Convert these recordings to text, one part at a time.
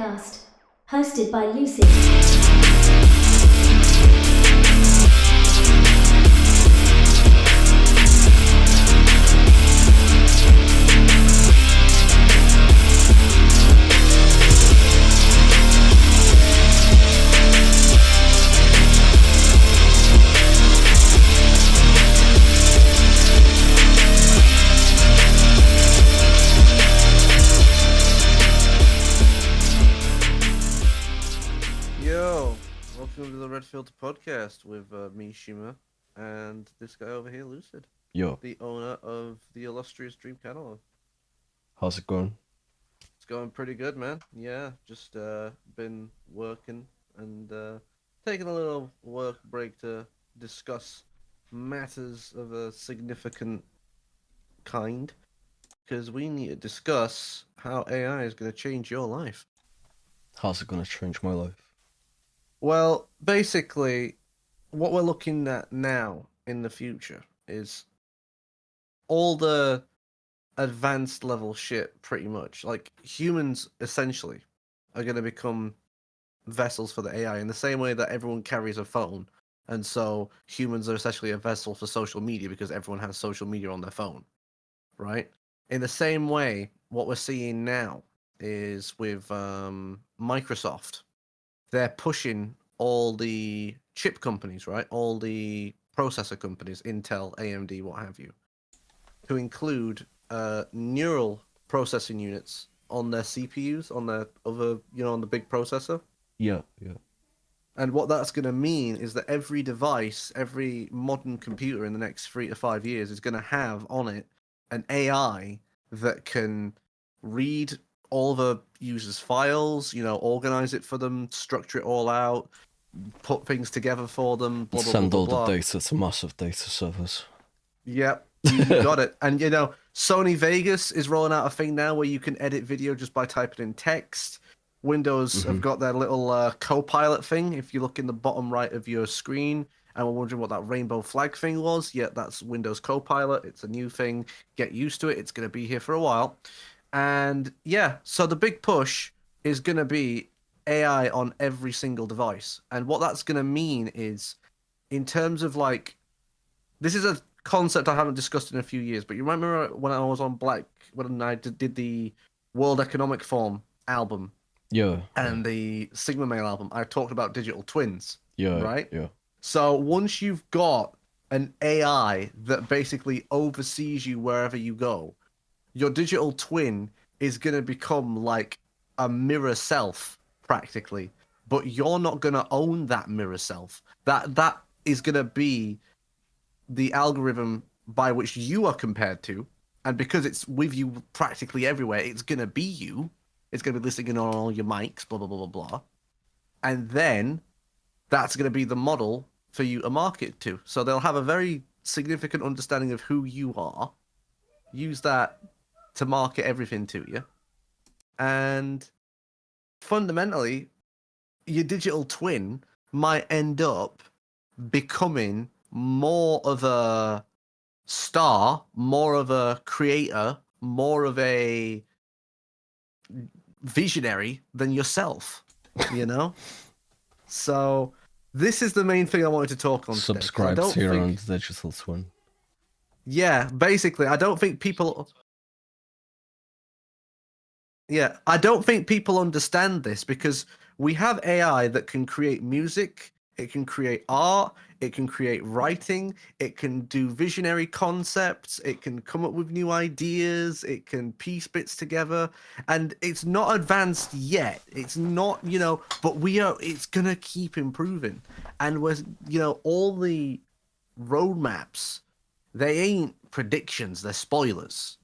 podcast, hosted by Lucy. Welcome to the Red Filter podcast with me, Shima, and this guy over here, Lucid. Yo. The owner of the illustrious Dream Catalog. How's it going? It's going pretty good, man. Yeah, just been working and taking a little work break to discuss matters of a significant kind, because we need to discuss how AI is going to change your life. How's it going to change my life? Well, basically, what we're looking at now in the future is all the advanced level shit, pretty much. Like, humans, essentially, are going to become vessels for the AI in the same way that everyone carries a phone. And so humans are essentially a vessel for social media because everyone has social media on their phone, right? In the same way, what we're seeing now is with Microsoft. They're pushing all the chip companies, right? All the processor companies, Intel, AMD, what have you, to include neural processing units on their CPUs, on their other, on the big processor. Yeah. And what that's going to mean is that every device, every modern computer in the next 3 to 5 years is going to have on it an AI that can read all the users' files, organize it for them, structure it all out, put things together for them, blah, blah, Send blah, all blah, the blah. data to massive data servers. Yep, you got it. And, Sony Vegas is rolling out a thing now where you can edit video just by typing in text. Windows have got their little co-pilot thing. If you look in the bottom right of your screen and we're wondering what that rainbow flag thing was, yeah, that's Windows Copilot. It's a new thing. Get used to it. It's going to be here for a while. And yeah, so the big push is going to be AI on every single device. And what that's going to mean is, in terms of this is a concept I haven't discussed in a few years, but you remember when I was on when I did the World Economic Forum album? Yeah. And the Sigma Male album, I talked about digital twins. Yeah. Right? Yeah. So once you've got an AI that basically oversees you wherever you go, your digital twin is going to become like a mirror self, practically. But you're not going to own that mirror self. That is going to be the algorithm by which you are compared to. And because it's with you practically everywhere, it's going to be you. It's going to be listening on all your mics, blah, blah, blah, blah, blah. And then that's going to be the model for you to market to. So they'll have a very significant understanding of who you are. Use that to market everything to you. And fundamentally, your digital twin might end up becoming more of a star, more of a creator, more of a visionary than yourself, So this is the main thing I wanted to talk on today. Subscribe here on the Digital Twin. Yeah, basically, I don't think people understand this, because we have AI that can create music, it can create art, it can create writing, it can do visionary concepts, it can come up with new ideas, it can piece bits together, and it's not advanced yet. It's not, but it's gonna keep improving. And all the roadmaps, they ain't predictions, they're spoilers,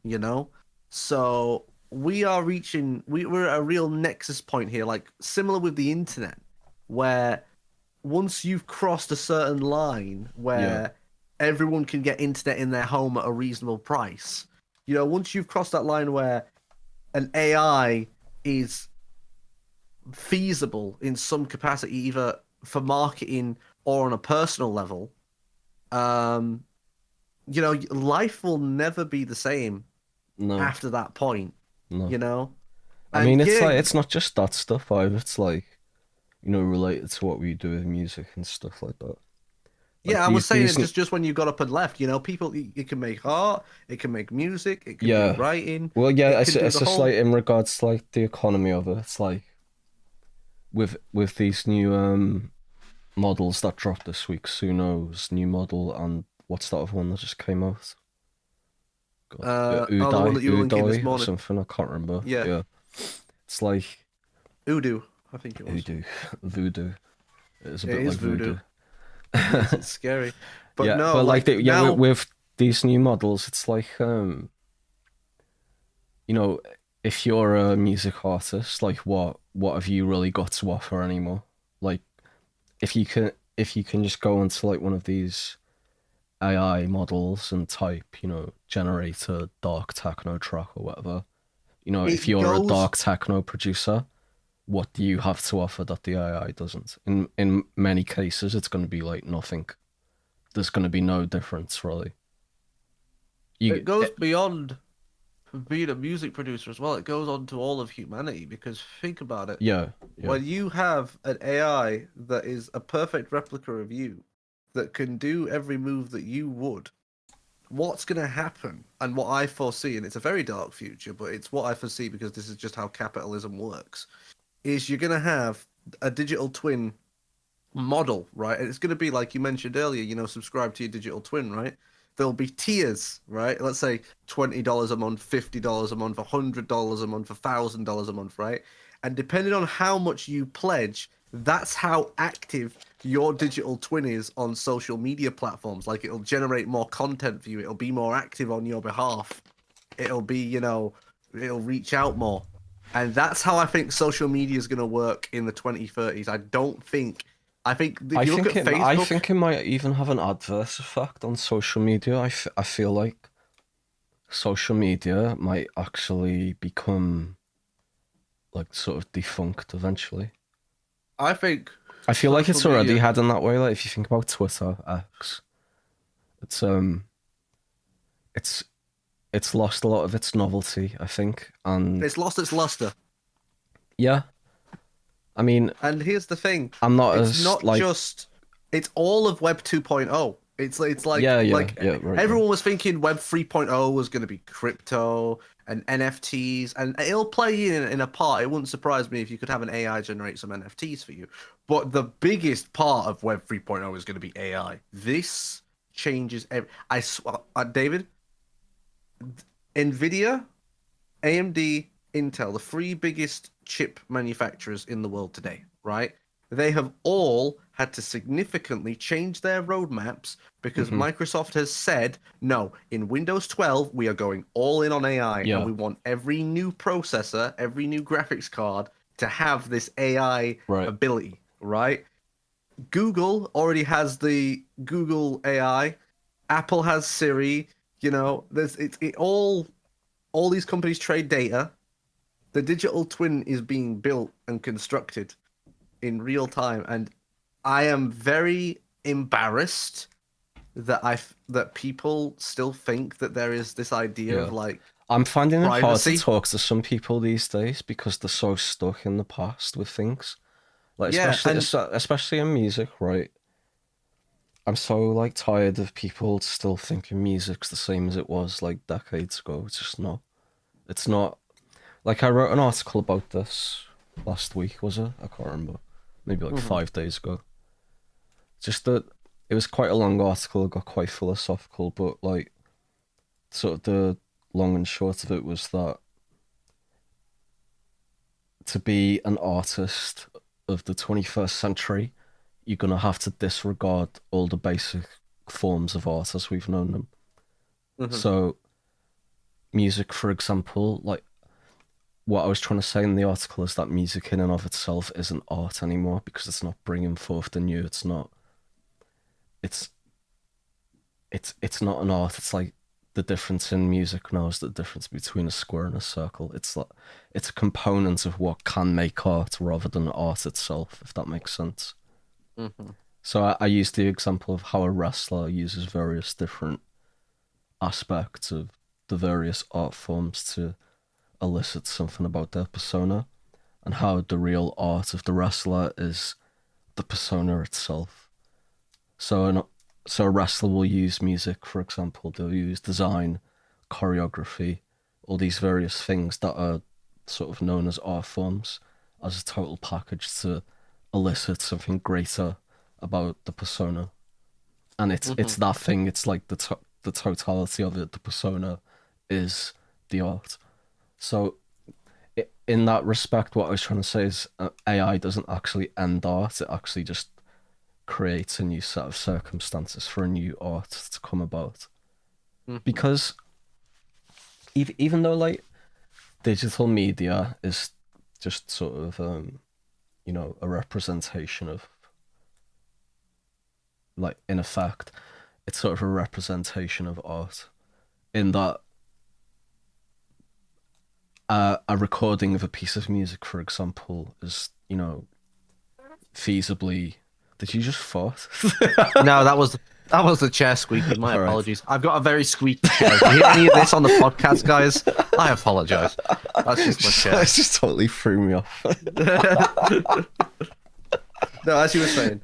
So we're at a real nexus point here, like similar with the internet, where once you've crossed a certain line where everyone can get internet in their home at a reasonable price, once you've crossed that line where an AI is feasible in some capacity, either for marketing or on a personal level, life will never be the same after that point. No. I And mean, it's yeah, like it's not just that stuff either. It's like, related to what we do with music and stuff like that. Like yeah, I was saying these it just when you got up and left. People, it can make art, it can make music, it can do yeah. writing, Well, yeah, it it's can do the just like whole. in regards to like the economy of it. It's like with these new models that dropped this week, Suno's new model, and what's that other one that just came out? God, Oh, the one Uday, that you were linking this or morning. something. I can't remember. Yeah, Yeah, it's like Udo, I think it was. Voodoo, voodoo. It's a It bit is like voodoo. voodoo. It is. It's scary. But Yeah, no, but like like yeah, now. with these new models, it's like you know, if you're a music artist, like what have you really got to offer anymore? Like if you can just go into like one of these AI models and type, generate a dark techno track or whatever. If It you're a goes. dark techno producer, what do you have to offer that the AI doesn't? In many cases, it's going to be like nothing. There's going to be no difference really. It You, goes beyond being a music producer as well. It goes on to all of humanity because think about it. yeah, yeah, When you have an AI that is a perfect replica of you, that can do every move that you would, what's going to happen? And what I foresee, and it's a very dark future, but it's what I foresee because this is just how capitalism works, is you're going to have a digital twin model, right? And it's going to be like you mentioned earlier, subscribe to your digital twin, right? There'll be tiers, right? Let's say $20 a month, $50 a month, $100 a month, $1,000 a month, right? And depending on how much you pledge, that's how active your digital twin is on social media platforms. Like it'll generate more content for you, it'll be more active on your behalf, it'll be, it'll reach out more. And that's how I think social media is going to work in the 2030s. I think if you look at I Facebook, think it might even have an adverse effect on social media. I feel like social media might actually become like sort of defunct eventually. I think I feel like social it's already media, heading that way. Like if you think about Twitter, X, it's it's it's lost a lot of its novelty, I think. And it's lost its luster. yeah, I mean, And here's the thing, I'm not it's as not like just, it's all of Web 2.0. It's like yeah, yeah, like yeah, right, right. everyone was thinking Web 3.0 was going to be crypto and NFTs, and it'll play in a part. It wouldn't surprise me if you could have an AI generate some NFTs for you. But the biggest part of Web 3.0 is going to be AI. This changes I swear, David, Nvidia, AMD, Intel, the three biggest chip manufacturers in the world today, right? They have all had to significantly change their roadmaps because Hmm. Microsoft has said, no, in Windows 12, we are going all in on AI and Yeah, we want every new processor, every new graphics card to have this AI right. ability, right? Google already has the Google AI. Apple has Siri. There's all these companies trade data. The digital twin is being built and constructed in real time, and I am very embarrassed that people still think that there is this idea of Yeah. like I'm finding it hard to privacy. talk to some people these days because they're so stuck in the past with things. Like Yeah, and especially in music, right? I'm so like tired of people still thinking music's the same as it was like decades ago. It's just not. It's not. Like I wrote an article about this last week, was it? I can't remember. Maybe like mhm. 5 days ago. Just that it was quite a long article, it got quite philosophical, but like sort of the long and short of it was that to be an artist of the 21st century, you're going to have to disregard all the basic forms of art as we've known them. Mhm. So, music, for example, like what I was trying to say in the article is that music in and of itself isn't art anymore because it's not bringing forth the new. It's not. It's it's not an art. It's like the difference in music now is the difference between a square and a circle. It's like it's a component of what can make art rather than art itself, if that makes sense. Mhm. So I used the example of how a wrestler uses various different aspects of the various art forms to elicit something about their persona, and how the real art of the wrestler is the persona itself. So a wrestler will use music, for example. They'll use design, choreography, all these various things that are sort of known as art forms as a total package to elicit something greater about the persona. And it's that thing. It's like the totality of it. The persona is the art. So in that respect, what I was trying to say is AI doesn't actually end art. It actually just creates a new set of circumstances for a new art to come about. Because even though like digital media is just sort of a representation of, like, in effect, it's sort of a representation of art, in that a recording of a piece of music, for example, is, feasibly. Did you just fart? No, that was the chair squeaking. My All right. apologies. I've got a very squeaky chair. If you hear any of this on the podcast, guys, I apologize. That's just my chair. It just totally threw me off. No, as you were saying.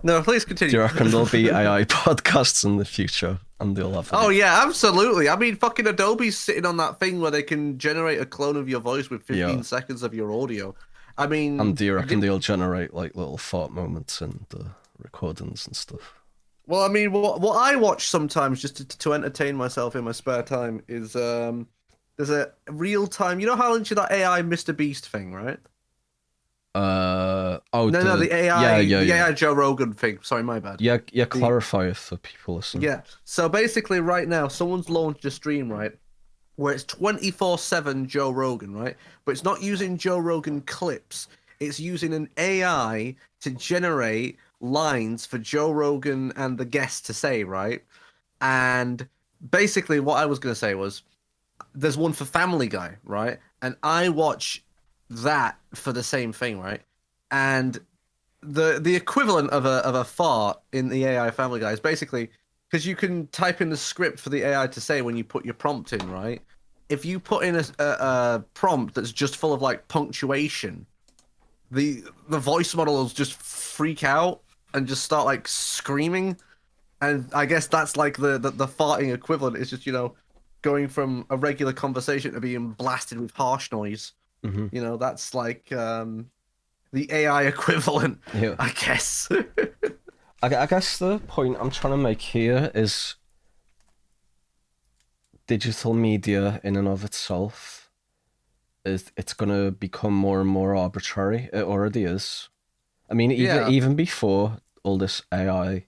No, please continue. Do you reckon there'll be AI podcasts in the future, and they'll have? Oh yeah, absolutely. I mean, fucking Adobe's sitting on that thing where they can generate a clone of your voice with 15 seconds of your audio. I mean, And do you reckon they'll generate like little fart moments in the recordings and stuff? well, I mean, what I watch sometimes just to entertain myself in my spare time is there's a real time. You know how into that AI Mr. Beast thing, right? No, the AI, the AI Joe Rogan thing. Sorry, my bad. Yeah, clarify it for people listening. Yeah. So basically, right now, someone's launched a stream, right, where it's 24/7 Joe Rogan, right? But it's not using Joe Rogan clips. It's using an AI to generate lines for Joe Rogan and the guests to say, right? And basically, what I was going to say was, there's one for Family Guy, right? And I watch that for the same thing, right? And the equivalent of a fart in the AI Family Guy is basically, because you can type in the script for the AI to say when you put your prompt in, right? If you put in a prompt that's just full of like punctuation, the voice model will just freak out and just start like screaming. And I guess that's like the farting equivalent. Is just, going from a regular conversation to being blasted with harsh noise. Mm-hmm. That's like the AI equivalent, Yeah. I guess. I guess the point I'm trying to make here is digital media in and of itself it's going to become more and more arbitrary. It already is. I mean, even before all this AI,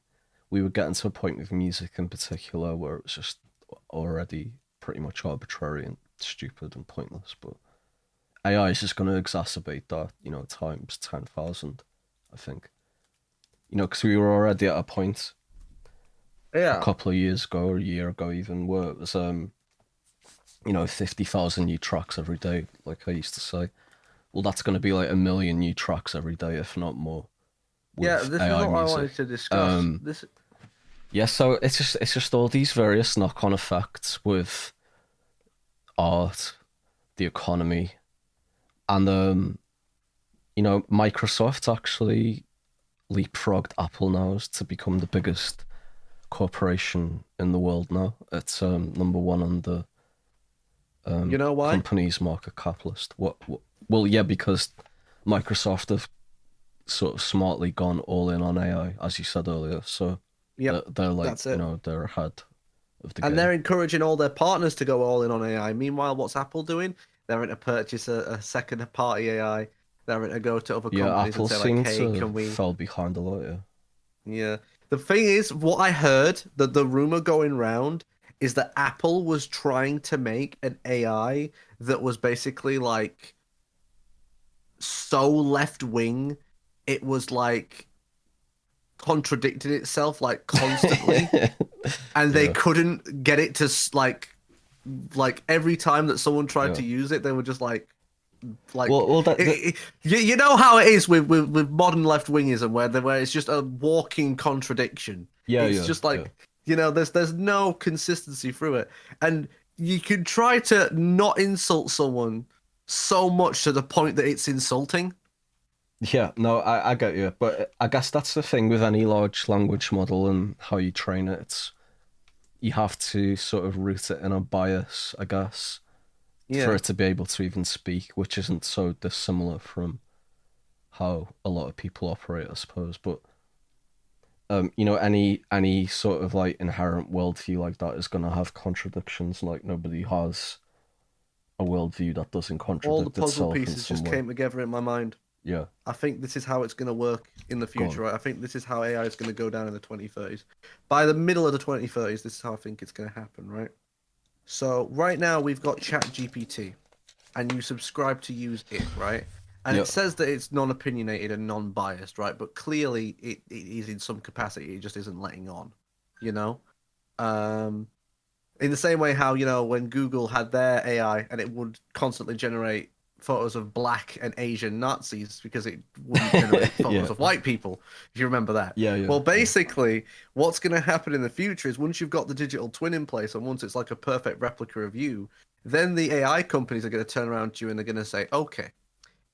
we were getting to a point with music in particular where it was just already pretty much arbitrary and stupid and pointless. But AI is just going to exacerbate that, times 10,000, I think. Because we were already at a point a couple of years ago, or a year ago even, where it was 50,000 new tracks every day, like I used to say. Well, that's going to be like 1 million new tracks every day, if not more. This is what I wanted to discuss. Yeah, so it's just all these various knock-on effects with art, the economy, and Microsoft actually leapfrogged Apple now to become the biggest corporation in the world now. It's number one on the you know why? company's market cap list. What? Well, yeah, because Microsoft have sort of smartly gone all in on AI, as you said earlier. So they're like, that's it. they're ahead of the game. And they're encouraging all their partners to go all in on AI. Meanwhile, what's Apple doing? They're going to purchase a second-party AI. They're going to go to other companies Apple and say, like, hey, seems can we... fell behind a lot, yeah. Yeah. The thing is, what I heard, the rumor going round, is that Apple was trying to make an AI that was basically, like, so left-wing, it was, like, contradicted itself, like, constantly. And they couldn't get it to, like every time that someone tried to use it, they were just like you know how it is with modern left wingism, where it's just a walking contradiction. It's just like there's no consistency through it. And you can try to not insult someone so much to the point that it's insulting. Yeah, no, I get you, but I guess that's the thing with any large language model and how you train it. It's you have to sort of root it in a bias, I guess, for Yeah. it to be able to even speak, which isn't so dissimilar from how a lot of people operate, I suppose. But you know, any sort of like inherent worldview like that is gonna have contradictions. Like nobody has a worldview that doesn't All the contradict puzzle itself in pieces some just way. came together in my mind. Yeah, I think this is how it's going to work in the Go on. future, right? I think this is how AI is going to go down in the 2030s. By the middle of the 2030s, this is how I think it's going to happen, right? So right now we've got ChatGPT, and you subscribe to use it, right? And Yeah. it says that it's non-opinionated and non-biased, right? But clearly it is in some capacity. It just isn't letting on, you know? In the same way how, you know, when Google had their AI and it would constantly generate photos of black and Asian Nazis because it wouldn't generate photos Yeah. of white people, if you remember that. Yeah, yeah. Well, basically, what's going to happen in the future is once you've got the digital twin in place and once it's like a perfect replica of you, then the AI companies are going to turn around to you and they're going to say, okay,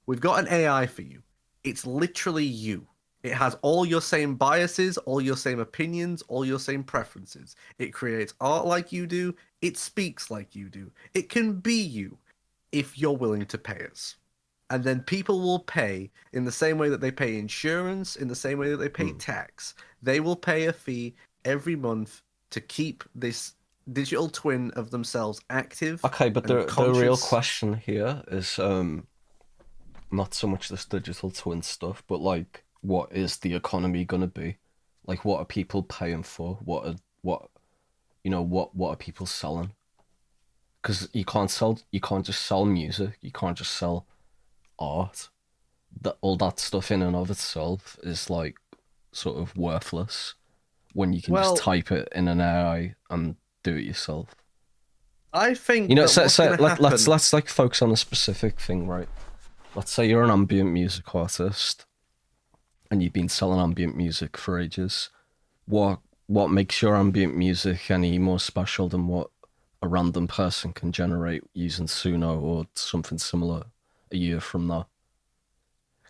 we've got an AI for you. It's literally you. It has all your same biases, all your same opinions, all your same preferences. It creates art like you do. It speaks like you do. It can be you if you're willing to pay us. And then people will pay in the same way that they pay insurance, in the same way that they pay tax. They will pay a fee every month to keep this digital twin of themselves active. Okay, but and the real conscious. question here is not so much this digital twin stuff, but like what is the economy gonna be? Like what are people paying for? What are people selling? Because you can't just sell music, you can't just sell art. That all that stuff in and of itself is like sort of worthless when you can Well, just type it in an AI and do it yourself. I think You know, that so, what's so going to happen. let's like focus on a specific thing, right? Let's say you're an ambient music artist and you've been selling ambient music for ages. What makes your ambient music any more special than what a random person can generate using Suno or something similar a year from now?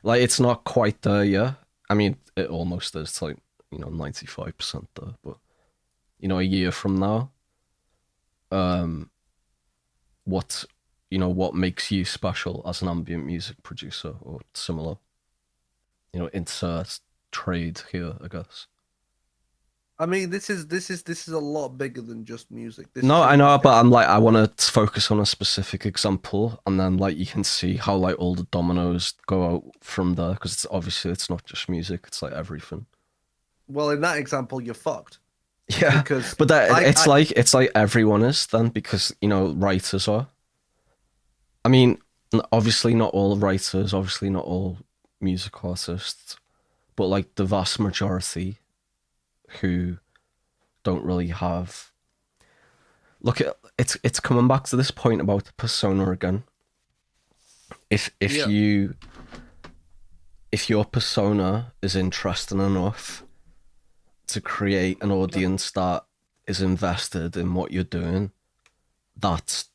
Like it's not quite there yet. I mean, it almost is. It's like 95% there, but a year from now, what what makes you special as an ambient music producer or similar? Insert trade here, I guess. I mean, this is a lot bigger than just music. No, I know, but I want to focus on a specific example, and then like you can see how like all the dominoes go out from there, because it's not just music; it's like everything. Well, in that example, you're fucked. Yeah, because but it's like everyone is then, because writers are. I mean, obviously not all writers, obviously not all music artists, but like the vast majority who don't really have. Look, it's coming back to this point about the persona again. If your persona is interesting enough to create an audience that is invested in what you're doing, that's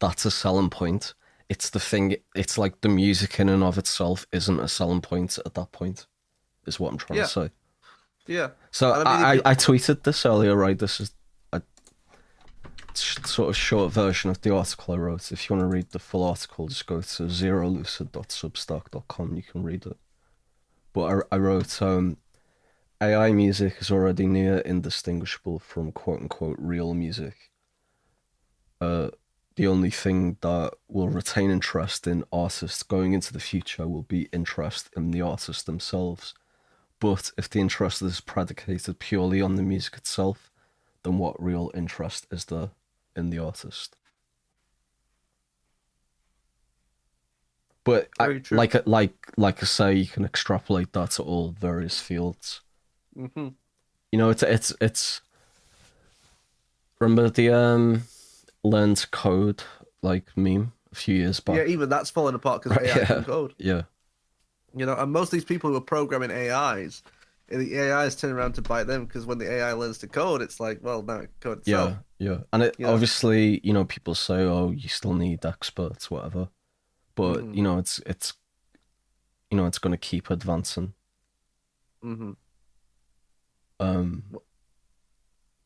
a selling point. It's the thing. It's like the music in and of itself isn't a selling point at that point, is what I'm trying to say. Yeah. So I tweeted this earlier, right? This is a sort of short version of the article I wrote. If you want to read the full article, just go to zerolucid.substack.com. You can read it. But I wrote, AI music is already near indistinguishable from quote-unquote real music. The only thing that will retain interest in artists going into the future will be interest in the artists themselves. But if the interest is predicated purely on the music itself, then what real interest is there in the artist? But like I say, you can extrapolate that to all various fields. Mm-hmm. It's. Remember the learn to code like meme a few years back? Yeah, even that's falling apart because AI can code. Yeah. And most of these people who are programming AIs, the AI is turning around to bite them because when the AI learns to code, it's like, well, now it can code itself. Yeah. And it You know? obviously, people say, oh, you still need experts, whatever. But Mhm. it's going to keep advancing. Mhm. Um,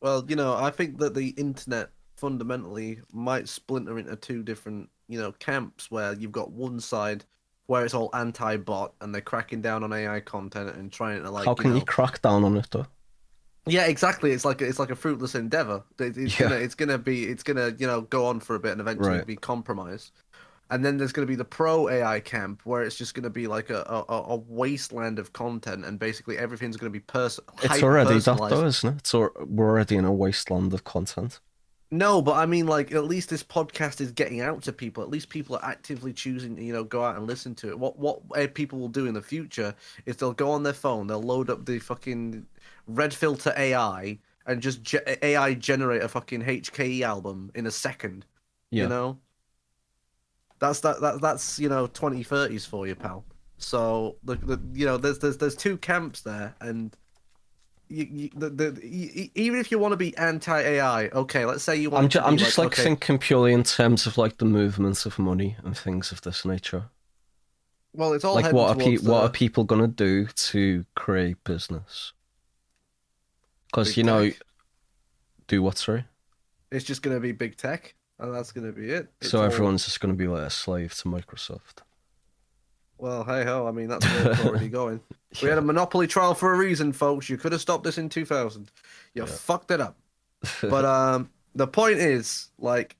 Well, I think that the internet fundamentally might splinter into two different, camps where you've got one side where it's all anti-bot and they're cracking down on AI content and trying to how can you crack down on it though? yeah, exactly. It's like a fruitless endeavor. Yeah, It's gonna go on for a bit and eventually right. be compromised. And then there's going to be the pro AI camp where it's just going to be like a wasteland of content and basically everything's going to be It's hyper already that personalized. though, isn't it? We're already in a wasteland of content. No, but I mean, like, at least this podcast is getting out to people. At least people are actively choosing to, go out and listen to it. What people will do in the future is they'll go on their phone, they'll load up the fucking red filter AI and just AI generate a fucking HKE album in a second. You Yeah. know, that's 2030s for you, pal. So there's two camps there, and even if you want to be anti AI, okay, let's say you want to I'm be just like, like okay, thinking purely in terms of like the movement of money and things of this nature. well, it's all Like heading towards what are the people gonna do to create business? Because big tech. do what, sorry? It's just gonna be big tech, and that's gonna be it. So It's all everyone's just gonna be like a slave to Microsoft. well, hey ho. I mean, that's where it's already going. We had Yeah, a monopoly trial for a reason, folks. You could have stopped this in 2000. You yeah. fucked it up. But the point is, like,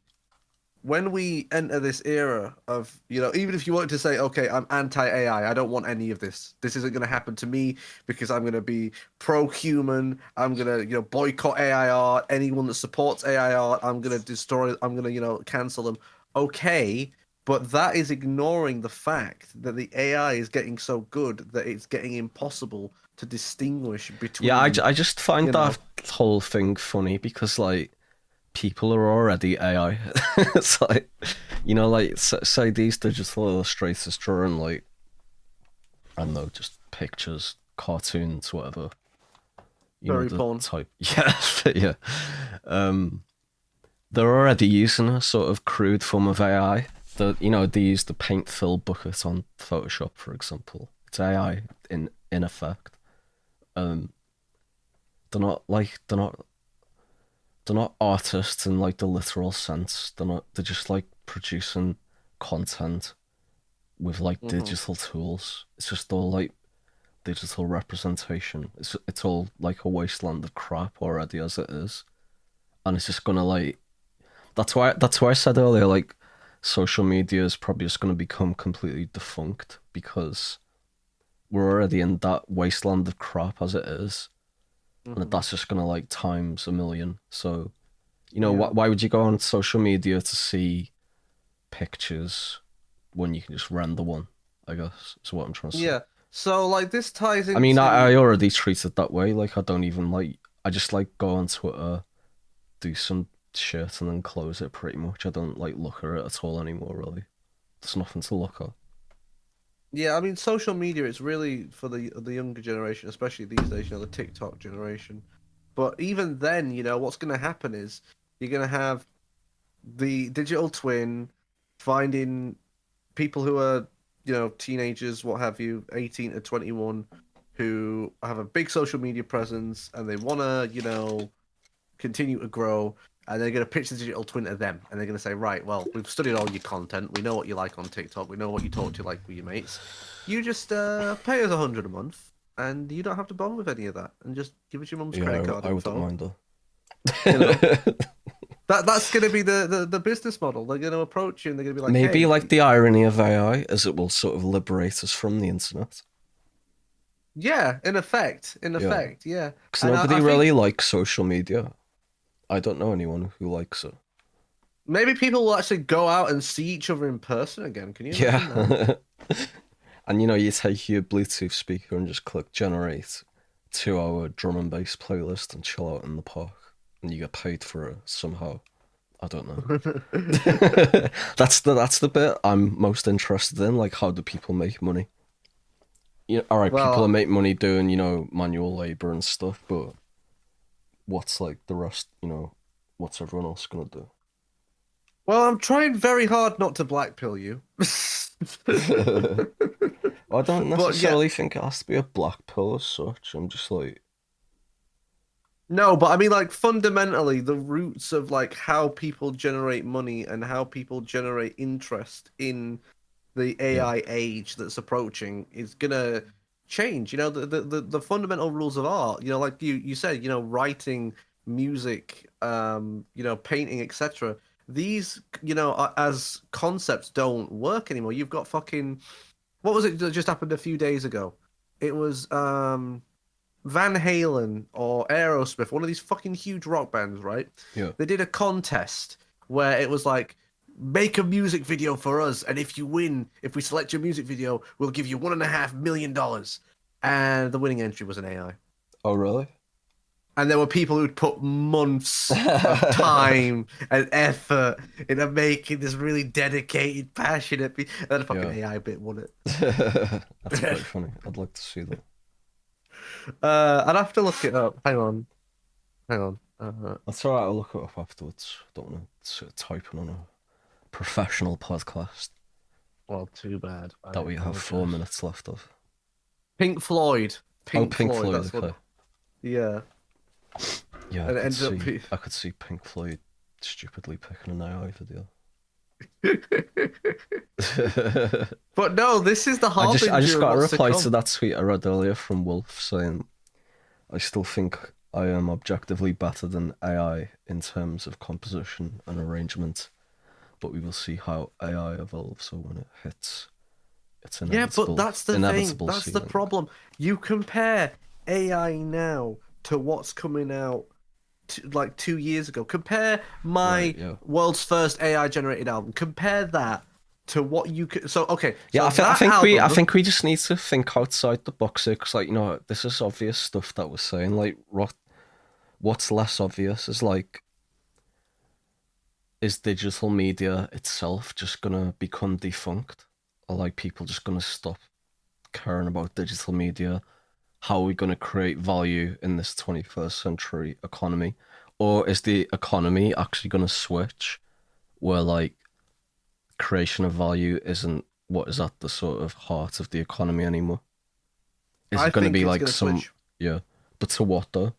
when we enter this era of, even if you wanted to say, okay, I'm anti-AI, I don't want any of this. This isn't going to happen to me because I'm going to be pro-human. I'm going to, boycott AI art. Anyone that supports AI art, I'm going to destroy, I'm going to, cancel them. Okay, but that is ignoring the fact that the AI is getting so good that it's getting impossible to distinguish Yeah, between, I just find you know, that whole thing funny because like people are already AI. It's like like say these digital illustrators drawing like I don't know, just pictures, cartoons, whatever. furry The porn. type. Yeah, yeah. Um, they're already using a sort of crude form of AI. They use the paint fill bucket on Photoshop, for example. It's AI in effect. Um, they're not artists in like the literal sense. They're just like producing content with like Hmm. digital tools. It's just all like digital representation. It's all like a wasteland of crap already as it is. And it's just gonna like that's why I said earlier, like social media is probably just gonna become completely defunct because we're already in that wasteland of crap as it is. And Hmm. that's just gonna like times a million. So Yeah. why would you go on social media to see pictures when you can just render one? I guess is what I'm trying to say. Yeah. So like this ties I mean, I into already treat it that way. Like I don't even like. I just like go on Twitter, do some shit, and then close it. Pretty much. I don't like look at it at all anymore. Really, there's nothing to look at. yeah, I mean social media is really for the younger generation, especially these days, the TikTok generation. But even then, what's going to happen is you're going to have the digital twin finding people who are, teenagers, what have you, 18 to 21, who have a big social media presence and they want to, continue to grow, and they're going to pitch the digital twin to them, and they're going to say, right, well, we've studied all your content, we know what you like on TikTok, we know what you talk to like with your mates. You just pay us 100 a month, and you don't have to bother with any of that, and just give us your mum's credit Yeah, card I wouldn't info. mind though. You know, that's going to be the business model. They're going to approach you, and they're going to be like, Maybe hey, like the irony of AI is it will sort of liberate us from the internet. yeah, in Yeah, effect, yeah, because and I nobody really think likes social media. I don't know anyone who likes it. maybe people will actually go out and see each other in person again. Can you imagine that? Yeah. And you take your Bluetooth speaker and just click generate 2 hour drum and bass playlist and chill out in the park. And you get paid for it somehow. I don't know. That's the bit I'm most interested in. Like, how do people make money? You know, all right, people Well, are making money doing, you know, manual labor and stuff, but what's like the rest? You know, what's everyone else gonna do? I'm trying very hard not to blackpill you. I don't But yeah, necessarily think it has to be a black pill as such. I'm just like, no, but I mean, like, fundamentally, the roots of like how people generate money and how people generate interest in the yeah, AI age that's approaching is gonna change. You know, the fundamental rules of art. You know, like you said, you know, writing, music, you know, painting, etc. These, you know, as concepts don't work anymore. You've got fucking what was it that just happened a few days ago? It was Van Halen or Aerosmith, one of these fucking huge rock bands, right? yeah. They did a contest where it was like, make a music video for us, and if you win, if we select your music video, we'll give you $1.5 million. And the winning entry was an AI. Oh, really? And there were people who'd put months of time and effort into making this really dedicated, passionate, and then a fucking Yeah. AI bit won it. That's quite funny. I'd like to see that. I'd have to look it up. Hang on, hang on. That's alright, I'll look it up afterwards. Don't want to type in on a professional podcast Well, too bad. that we have 4 minutes left of. Pink Floyd. Pink Floyd, That's okay. what. Yeah. Yeah, And it ended up being... I could see Pink Floyd stupidly picking an AI video. But no, this is the harbinger. I just got a of what's reply come. to that tweet I read earlier from Wolf saying, I still think I am objectively better than AI in terms of composition and arrangement, but we will see how AI evolves. So when it hits its Yeah, inevitable, but that's the thing. inevitable That's the ceiling. problem. You compare AI now to what's coming out like 2 years ago. Compare my Right, yeah. world's first AI generated album. Compare that to what you could. So okay, Yeah, so I think album, I think we just need to think outside the box here, because like, you know, this is obvious stuff that we're saying. Like, what's less obvious is like, is digital media itself just gonna become defunct, or like people just gonna stop caring about digital media? How are we gonna create value in this 21st century economy, or is the economy actually gonna switch, where like creation of value isn't what is at the sort of heart of the economy anymore? Is I it going to think be it's like gonna some, switch. yeah, but to what though?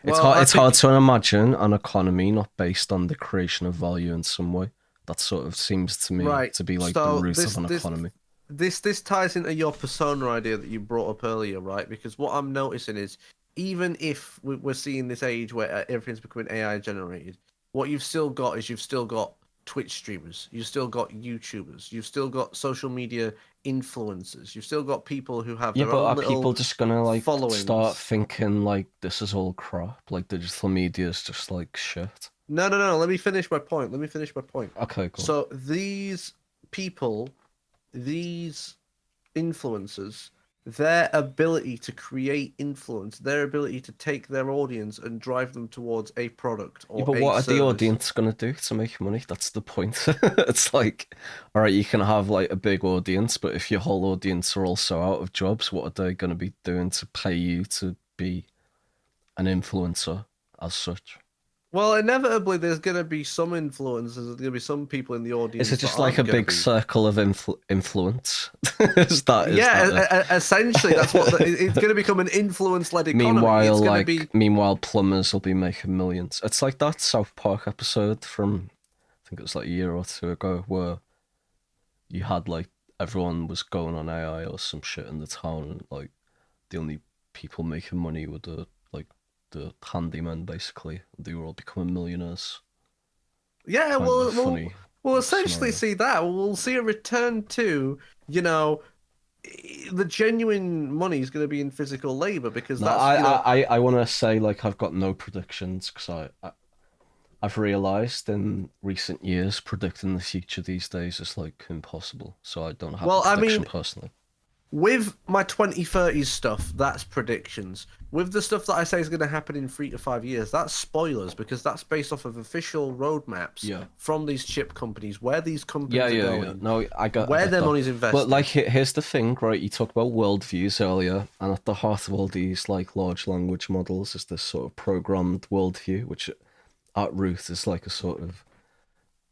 It's Well, hard. I It's hard think to imagine an economy not based on the creation of value in some way. That sort of seems to me right. to be like the So root of this an this economy. this ties into your persona idea that you brought up earlier, right? Because what I'm noticing is even if we're seeing this age where everything's becoming AI generated, what you've still got is you've still got Twitch streamers, you've still got YouTubers, you've still got social media influencers, you've still got people who have Yeah, their but own are people little just gonna like start followings. thinking like this is all crap? Like digital media is just like shit. No, no, no. Let me finish my point. Let me finish my point. Okay, cool. So these people, these influencers, their ability to create influence, their ability to take their audience and drive them towards a product Yeah, or but a what are the service. audience gonna do to make money? That's the point. It's like, all right, you can have like a big audience, but if your whole audience are also out of jobs, what are they gonna be doing to pay you to be an influencer as such? Well, inevitably, there's going to be some influencers, there's going to be some people in the Is it audience that just like aren't a going to big be. circle of influence? Is that it? Yeah, essentially, that's what it's going to become an influence-led economy. Meanwhile, It's going to be. plumbers will be making millions. It's like that South Park episode from, I think it was like a year or two ago, where you had like everyone was going on AI or some shit in the town, and like the only people making money were the handymen basically. They were all becoming millionaires. Yeah, Kind of a we'll funny we'll essentially scenario. see that. We'll see a return to, you know, the genuine money is going to be in physical labor because No, that's, I want to say like I've got no predictions, because I've realized in recent years predicting the future these days is like impossible. So I don't have a well, I prediction mean, personally. with my 2030s stuff, that's predictions. With the stuff that I say is going to happen in 3 to 5 years, that's spoilers because that's based off of official roadmaps from these chip companies, where these companies are going. Yeah. No, I where get their that. money's invested. But like, here's the thing, right? You talked about worldviews earlier, and at the heart of all these like large language models is this sort of programmed worldview, which at root is like a sort of,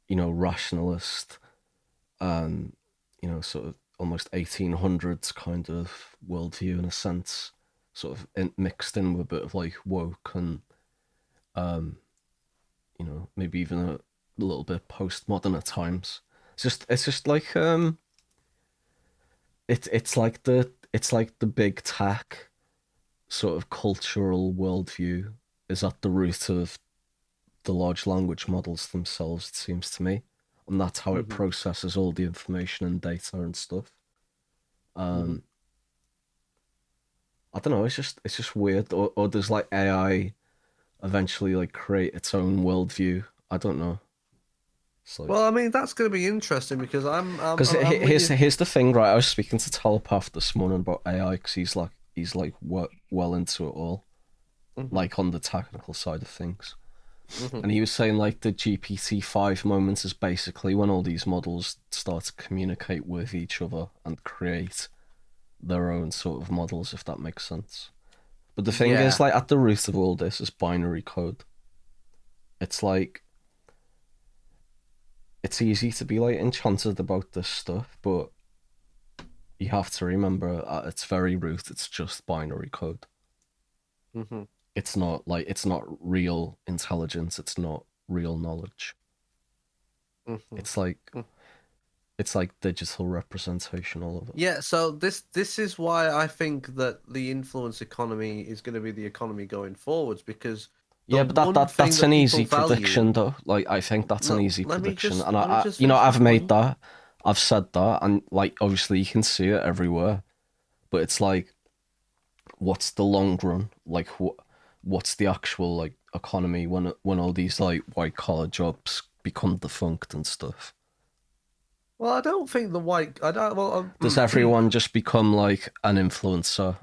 rationalist, sort of almost 1800s kind of worldview in a sense, sort of mixed in with a bit of like woke and, maybe even a little bit postmodern at times. It's just like it's like the big tech sort of cultural worldview is at the root of the large language models themselves, it seems to me. And that's how it processes all the information and data and stuff. I don't know, it's just weird. Or does like AI eventually like create its own worldview? I don't know. Like... Well, I mean, that's going to be interesting because here's the thing, right? I was speaking to Telepath this morning about AI because he's well into it all, like on the technical side of things. And he was saying like the GPT-5 moment is basically when all these models start to communicate with each other and create their own sort of models, if that makes sense. But the thing is, like, at the root of all this is binary code. It's like, it's easy to be like enchanted about this stuff, but you have to remember at its very root, it's just binary code. It's not real intelligence. It's not real knowledge. It's like digital representation, all of it. Yeah, so this is why I think that the influence economy is going to be the economy going forwards, because that's an easy prediction, though. Like, I think that's an easy prediction, and I've made that, I've said that, and like obviously you can see it everywhere, but it's like, what's the long run? Like, what's the actual like economy when all these like white collar jobs become defunct and stuff? Well, I don't think does everyone just become like an influencer?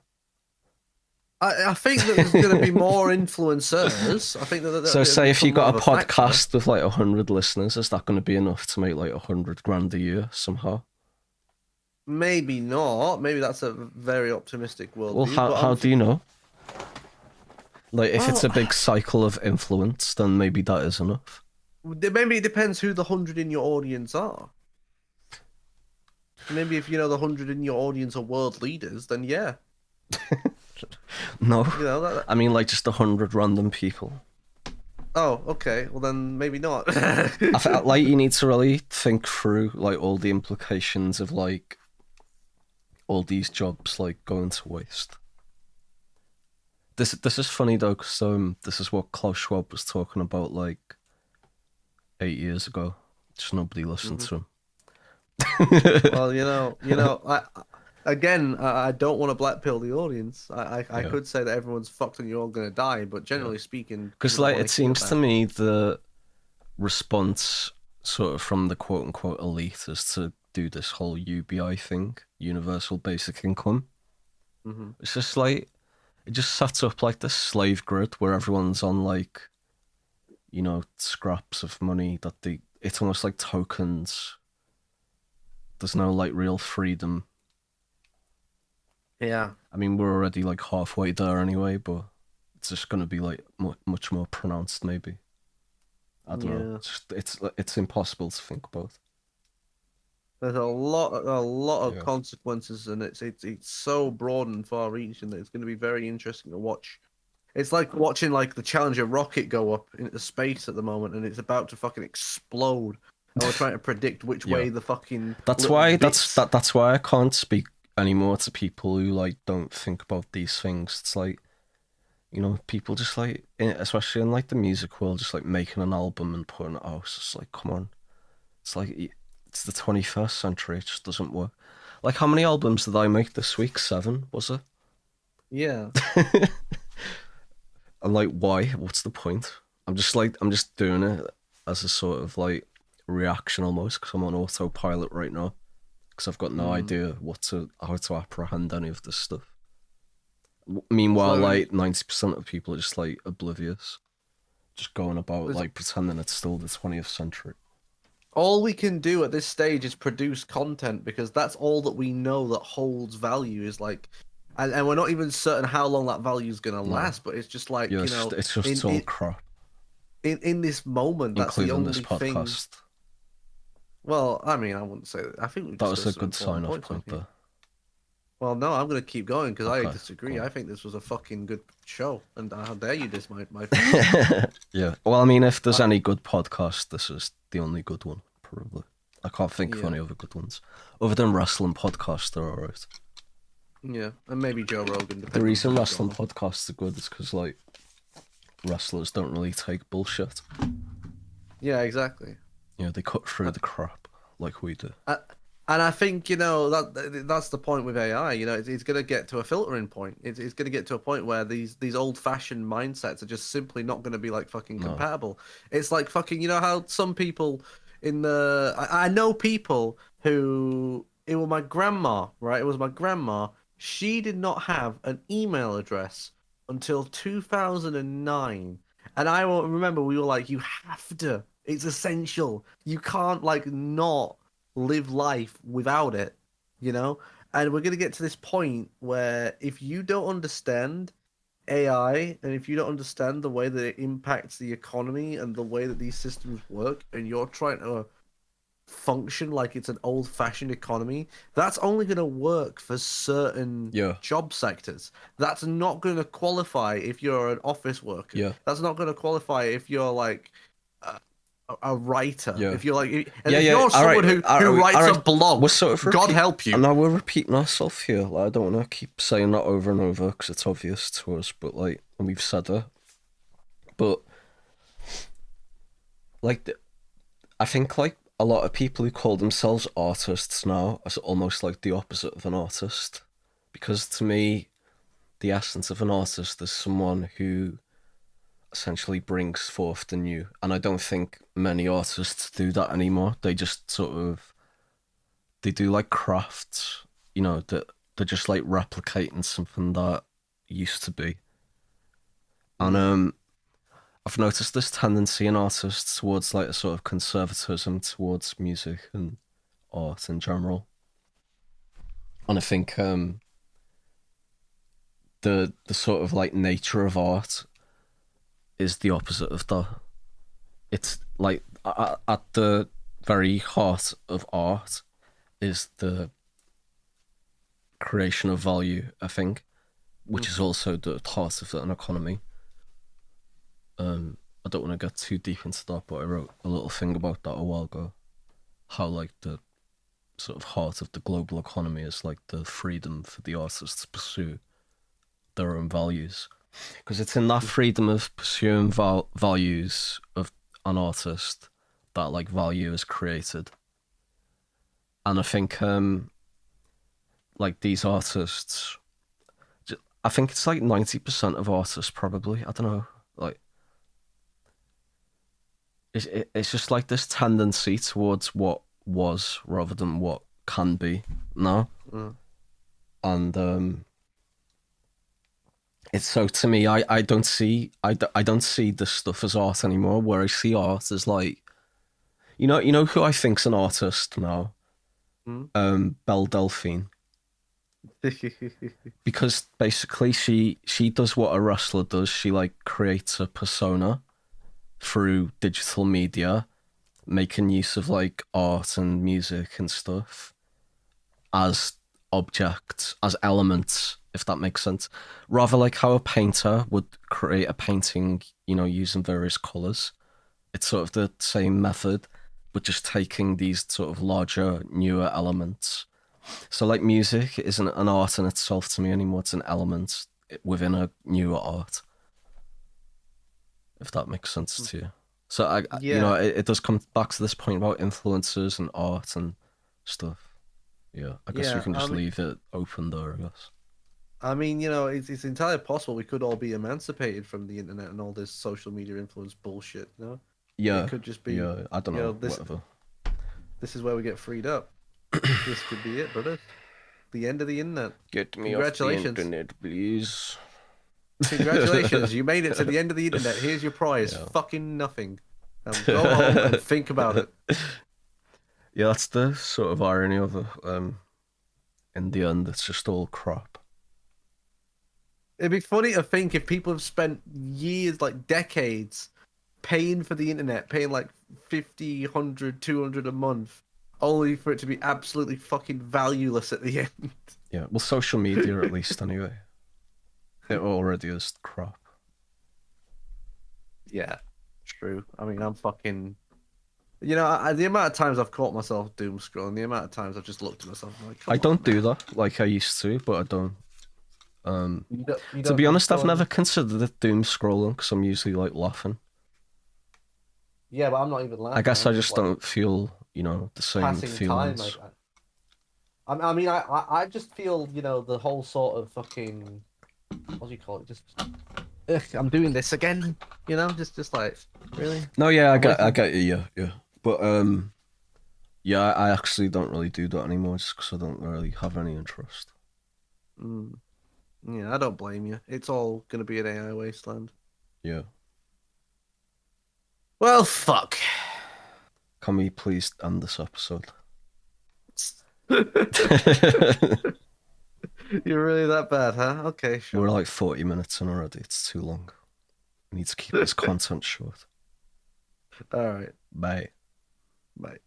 I think that there's going to be more influencers. I think that so say if you got a podcast with like 100 listeners, is that going to be enough to make like 100 grand a year somehow? Maybe not. Maybe that's a very optimistic world. Well, how do you know? Like, if it's a big cycle of influence, then maybe that is enough. Maybe it depends who the 100 in your audience are. Maybe if the 100 in your audience are world leaders, then yeah. No, I mean like just 100 random people. Oh, okay. Well, then maybe not. I felt like you need to really think through like all the implications of like all these jobs like going to waste. This is funny though, because this is what Klaus Schwab was talking about like 8 years ago. Just nobody listened to him. Well, I don't want to black pill the audience. I could say that everyone's fucked and you're all gonna die, but generally speaking, because like it seems to me the response sort of from the quote unquote elite is to do this whole UBI thing, universal basic income. It's just like, it just sets up like this slave grid where everyone's on like, scraps of money that it's almost like tokens. There's no like real freedom. Yeah. I mean, we're already like halfway there anyway, but it's just going to be like much more pronounced maybe. I don't know. It's impossible to think about. There's a lot of consequences, and it's so broad and far-reaching that it's going to be very interesting to watch. It's like watching like the Challenger rocket go up into space at the moment, and it's about to fucking explode. And we're trying to predict which way the fucking. That's why I can't speak anymore to people who like don't think about these things. It's like, people just like, especially in like the music world, just like making an album and putting it out. It's like, come on, it's like. It's the 21st century, it just doesn't work. Like, how many albums did I make this week? 7, was it? Yeah. I'm like, why? What's the point? I'm just doing it as a sort of like reaction almost, because I'm on autopilot right now. because I've got no Mm. idea how to apprehend any of this stuff. Meanwhile, So- like 90% of people are just like oblivious, just going about There's- like pretending it's still the 20th century. All we can do at this stage is produce content because that's all that we know that holds value is like, and we're not even certain how long that value is gonna last. But it's just like Yeah, you it's know, just, it's just in, all in crap, in this moment, that's the including only this thing. podcast. Well, I mean, I wouldn't say that. I think we've That was discussed a some good important sign-off points on point, here. though. Well, no, I'm gonna keep going because I Okay, disagree. go on. I think this was a fucking good show, and how dare you diss my Yeah. Well, I mean, if there's any good podcast, this is the only good one, probably. I can't think of Yeah. any other good ones. Other than wrestling podcasts, they're alright. Yeah, and maybe Joe Rogan. The depending on reason who's wrestling got him. podcasts are good is because, like, wrestlers don't really take bullshit. Yeah, exactly. You know, they cut through the crap like we do. And I think you know that's the point with AI. You know, it's going to get to a filtering point. It's going to get to a point where these old-fashioned mindsets are just simply not going to be like fucking No. compatible. It's like fucking. You know how some people in the I know people who it was my grandma, right? It was my grandma. She did not have an email address until 2009, and I will remember we were like, you have to. It's essential. You can't like not live life without it, you know? And we're going to get to this point where if you don't understand AI and if you don't understand the way that it impacts the economy and the way that these systems work, and you're trying to function like it's an old-fashioned economy, that's only going to work for certain Yeah. job sectors. That's not going to qualify if you're an office worker. Yeah. That's not going to qualify if you're like a writer. Yeah. If you're like, and Yeah, if yeah, you're someone alright, who alright, writes alright. a blog, We're sort of God help you. And now we're repeating ourselves here. Like, I don't want to keep saying that over and over because it's obvious to us, but like, and we've said it. But like, I think like a lot of people who call themselves artists now are almost like the opposite of an artist, because to me, the essence of an artist is someone who essentially brings forth the new, and I don't think many artists do that anymore. They just sort of they do like crafts, you know, that they're just like replicating something that used to be. And I've noticed this tendency in artists towards like a sort of conservatism towards music and art in general. And I think the sort of like nature of art is the opposite of that. It's like at the very heart of art is the creation of value, I think, which is also the heart of an economy. I don't want to get too deep into that, but I wrote a little thing about that a while ago. How like the sort of heart of the global economy is like the freedom for the artists to pursue their own values, because it's in that freedom of pursuing values of an artist that like value is created. And I think like these artists, I think it's like 90% of artists probably, I don't know, like it's just like this tendency towards what was rather than what can be now. And it's so, to me, I don't see I don't see this stuff as art anymore. Where I see art as like, you know who I think's an artist now? Belle Delphine. Because basically she does what a wrestler does. She like creates a persona through digital media, making use of like art and music and stuff as objects, as elements, if that makes sense. Rather like how a painter would create a painting, you know, using various colours. It's sort of the same method, but just taking these sort of larger, newer elements. So like music isn't an art in itself to me anymore, it's an element within a newer art. If that makes sense to you. So you know, it does come back to this point about influences and art and stuff. Yeah, I guess we can just leave it open there, I guess. I mean, you know, it's entirely possible we could all be emancipated from the internet and all this social media influence bullshit, you know? Yeah. It could just be, yeah, I don't know, this, whatever. This is where we get freed up. This could be it, brothers. The end of the internet. Get me off the Congratulations. internet, please. Congratulations, you made it to the end of the internet. Here's your prize. Yeah. Fucking nothing. Go home and think about it. Yeah, that's the sort of irony of it. In the end, it's just all crap. It'd be funny to think if people have spent years, like decades, paying for the internet, paying like 50, 100, 200 a month, only for it to be absolutely fucking valueless at the end. Yeah, well, social media at least, anyway. It already is crap. Yeah, true. I mean, I'm fucking. You know, the amount of times I've caught myself doom scrolling, the amount of times I've just looked at myself and like, come I don't on, do man. that like I used to, but I don't. You To be don't honest, I've scroll- never considered it doom scrolling because I'm usually like laughing. Yeah, but I'm not even laughing. I guess I'm I just like, don't feel, the same passing time. feelings. I mean, I just feel, the whole sort of fucking, what do you call it? Just, ugh, I'm doing this again. Just like, really? No, yeah, I get waiting- you, yeah. But yeah, I actually don't really do that anymore just because I don't really have any interest. Mm. Yeah, I don't blame you. It's all gonna be an AI wasteland. Yeah. Well, fuck. Can we please end this episode? You're really that bad, huh? Okay, sure. We're like 40 minutes in already. It's too long. We need to keep this content short. All right. Bye. Bye.